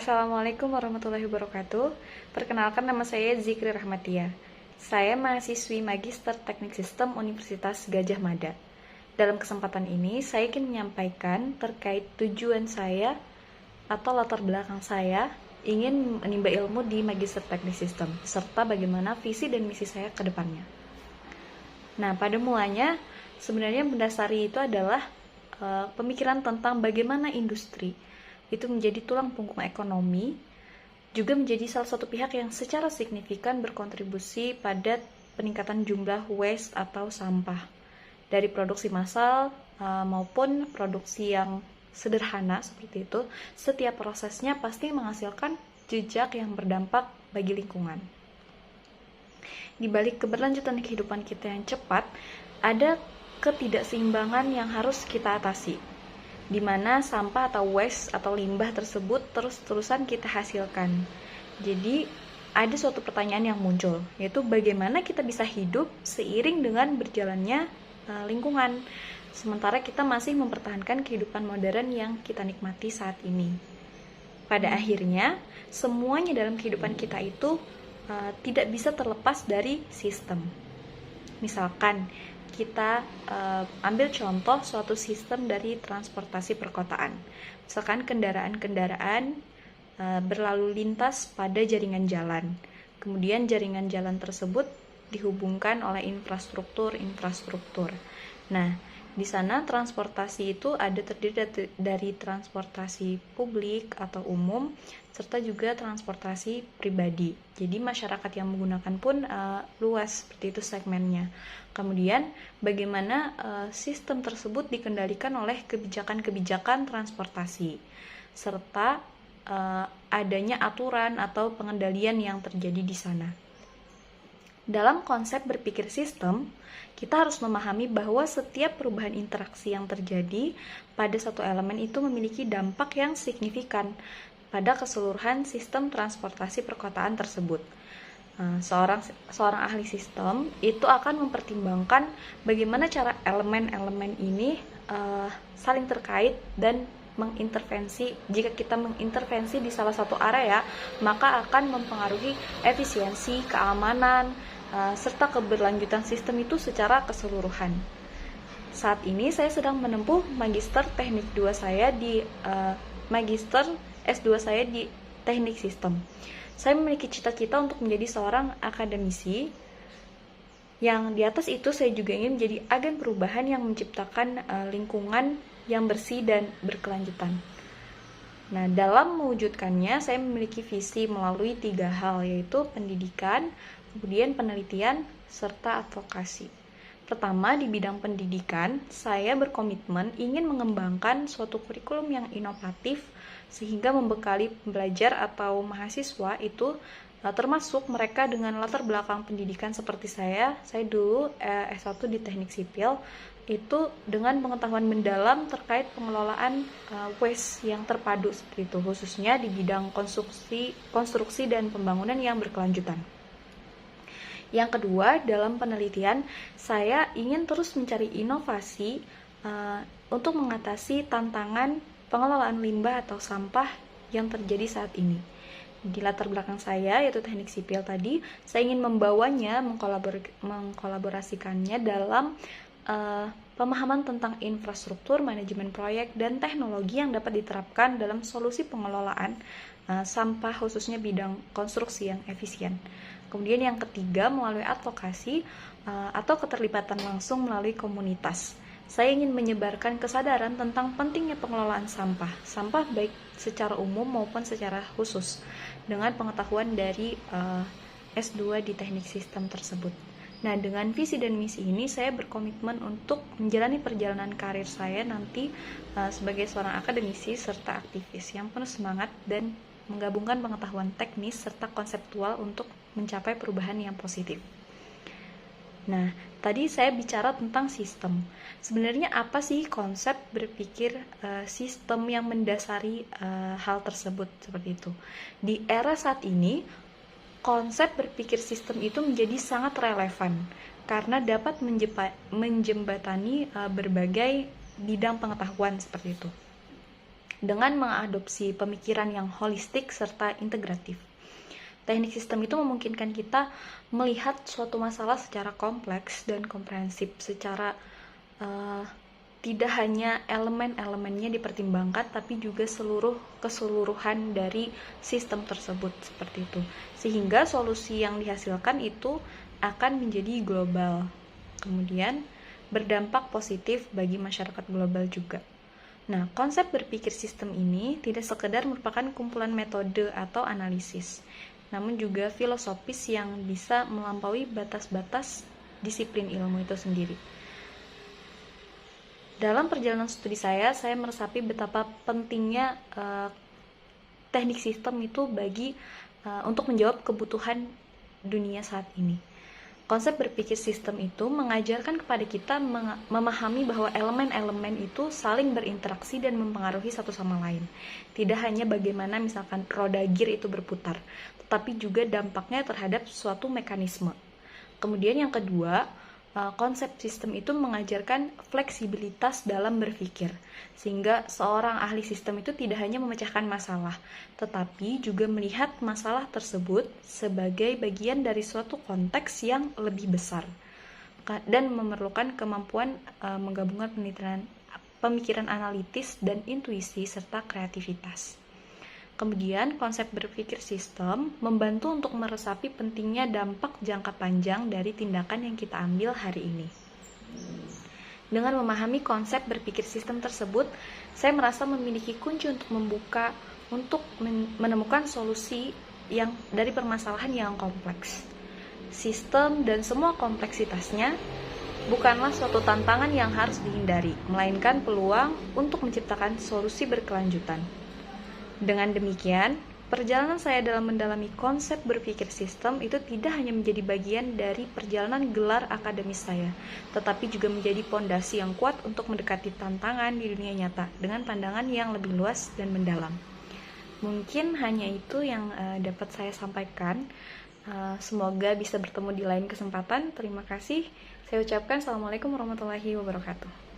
Assalamualaikum warahmatullahi wabarakatuh. Perkenalkan, nama saya Zikri Rahmatia. Saya mahasiswi Magister Teknik Sistem Universitas Gadjah Mada. Dalam kesempatan ini, saya ingin menyampaikan terkait tujuan saya atau latar belakang saya ingin menimba ilmu di Magister Teknik Sistem, serta bagaimana visi dan misi saya ke depannya. Nah, pada mulanya, sebenarnya mendasari itu adalah pemikiran tentang bagaimana industri itu menjadi tulang punggung ekonomi, juga menjadi salah satu pihak yang secara signifikan berkontribusi pada peningkatan jumlah waste atau sampah dari produksi massal maupun produksi yang sederhana seperti itu. Setiap prosesnya pasti menghasilkan jejak yang berdampak bagi lingkungan. Di balik keberlanjutan kehidupan kita yang cepat, ada ketidakseimbangan yang harus kita atasi, di mana sampah atau waste atau limbah tersebut terus-terusan kita hasilkan. Jadi ada suatu pertanyaan yang muncul, yaitu bagaimana kita bisa hidup seiring dengan berjalannya lingkungan, sementara kita masih mempertahankan kehidupan modern yang kita nikmati saat ini. Pada akhirnya, semuanya dalam kehidupan kita itu tidak bisa terlepas dari sistem. Misalkan kita ambil contoh suatu sistem dari transportasi perkotaan. Misalkan kendaraan-kendaraan berlalu lintas pada jaringan jalan. Kemudian jaringan jalan tersebut dihubungkan oleh infrastruktur. Nah, di sana transportasi itu ada terdiri dari transportasi publik atau umum, serta juga transportasi pribadi. Jadi masyarakat yang menggunakan pun luas, seperti itu segmennya. Kemudian bagaimana sistem tersebut dikendalikan oleh kebijakan-kebijakan transportasi, serta adanya aturan atau pengendalian yang terjadi di sana. Dalam konsep berpikir sistem, kita harus memahami bahwa setiap perubahan interaksi yang terjadi pada satu elemen itu memiliki dampak yang signifikan pada keseluruhan sistem transportasi perkotaan tersebut. Seorang ahli sistem itu akan mempertimbangkan bagaimana cara elemen-elemen ini saling terkait dan mengintervensi. Jika kita mengintervensi di salah satu area, maka akan mempengaruhi efisiensi, keamanan, serta keberlanjutan sistem itu secara keseluruhan. Saat ini saya sedang menempuh Magister Teknik 2 saya di Magister S2 saya di Teknik Sistem. Saya memiliki cita-cita untuk menjadi seorang akademisi. Yang di atas itu saya juga ingin menjadi agen perubahan yang menciptakan lingkungan yang bersih dan berkelanjutan. Nah, dalam mewujudkannya saya memiliki visi melalui 3 hal, yaitu pendidikan, kemudian penelitian, serta advokasi. Pertama, di bidang pendidikan, saya berkomitmen ingin mengembangkan suatu kurikulum yang inovatif sehingga membekali pembelajar atau mahasiswa itu termasuk mereka dengan latar belakang pendidikan seperti saya dulu S1 di Teknik Sipil, itu dengan pengetahuan mendalam terkait pengelolaan waste yang terpadu seperti itu, khususnya di bidang konstruksi dan pembangunan yang berkelanjutan. Yang kedua, dalam penelitian, saya ingin terus mencari inovasi untuk mengatasi tantangan pengelolaan limbah atau sampah yang terjadi saat ini. Di latar belakang saya, yaitu Teknik Sipil tadi, saya ingin membawanya, mengkolaborasikannya dalam pemahaman tentang infrastruktur, manajemen proyek, dan teknologi yang dapat diterapkan dalam solusi pengelolaan sampah, khususnya bidang konstruksi yang efisien. Kemudian yang ketiga, melalui advokasi atau keterlibatan langsung melalui komunitas. Saya ingin menyebarkan kesadaran tentang pentingnya pengelolaan sampah baik secara umum maupun secara khusus, dengan pengetahuan dari S2 di Teknik Sistem tersebut. Nah, dengan visi dan misi ini, saya berkomitmen untuk menjalani perjalanan karir saya nanti sebagai seorang akademisi serta aktivis yang penuh semangat dan menggabungkan pengetahuan teknis serta konseptual untuk mencapai perubahan yang positif. Nah, tadi saya bicara tentang sistem. Sebenarnya apa sih konsep berpikir sistem yang mendasari hal tersebut seperti itu? Di era saat ini, konsep berpikir sistem itu menjadi sangat relevan karena dapat menjembatani berbagai bidang pengetahuan seperti itu. dengan mengadopsi pemikiran yang holistik serta integratif. Teknik sistem itu memungkinkan kita melihat suatu masalah secara kompleks dan komprehensif, secara tidak hanya elemen-elemennya dipertimbangkan, tapi juga keseluruhan dari sistem tersebut, seperti itu. Sehingga solusi yang dihasilkan itu akan menjadi global, kemudian berdampak positif bagi masyarakat global juga. Nah, konsep berpikir sistem ini tidak sekedar merupakan kumpulan metode atau analisis, namun juga filosofis yang bisa melampaui batas-batas disiplin ilmu itu sendiri. Dalam perjalanan studi saya meresapi betapa pentingnya teknik sistem itu untuk menjawab kebutuhan dunia saat ini. Konsep berpikir sistem itu mengajarkan kepada kita memahami bahwa elemen-elemen itu saling berinteraksi dan mempengaruhi satu sama lain. Tidak hanya bagaimana misalkan roda gear itu berputar, tetapi juga dampaknya terhadap suatu mekanisme. Kemudian yang kedua, konsep sistem itu mengajarkan fleksibilitas dalam berpikir, sehingga seorang ahli sistem itu tidak hanya memecahkan masalah, tetapi juga melihat masalah tersebut sebagai bagian dari suatu konteks yang lebih besar, dan memerlukan kemampuan menggabungkan pemikiran analitis dan intuisi serta kreativitas. Kemudian, konsep berpikir sistem membantu untuk meresapi pentingnya dampak jangka panjang dari tindakan yang kita ambil hari ini. Dengan memahami konsep berpikir sistem tersebut, saya merasa memiliki kunci untuk menemukan solusi yang dari permasalahan yang kompleks. Sistem dan semua kompleksitasnya bukanlah suatu tantangan yang harus dihindari, melainkan peluang untuk menciptakan solusi berkelanjutan. Dengan demikian, perjalanan saya dalam mendalami konsep berpikir sistem itu tidak hanya menjadi bagian dari perjalanan gelar akademis saya, tetapi juga menjadi pondasi yang kuat untuk mendekati tantangan di dunia nyata dengan pandangan yang lebih luas dan mendalam. Mungkin hanya itu yang dapat saya sampaikan. Semoga bisa bertemu di lain kesempatan. Terima kasih. Saya ucapkan Assalamualaikum warahmatullahi wabarakatuh.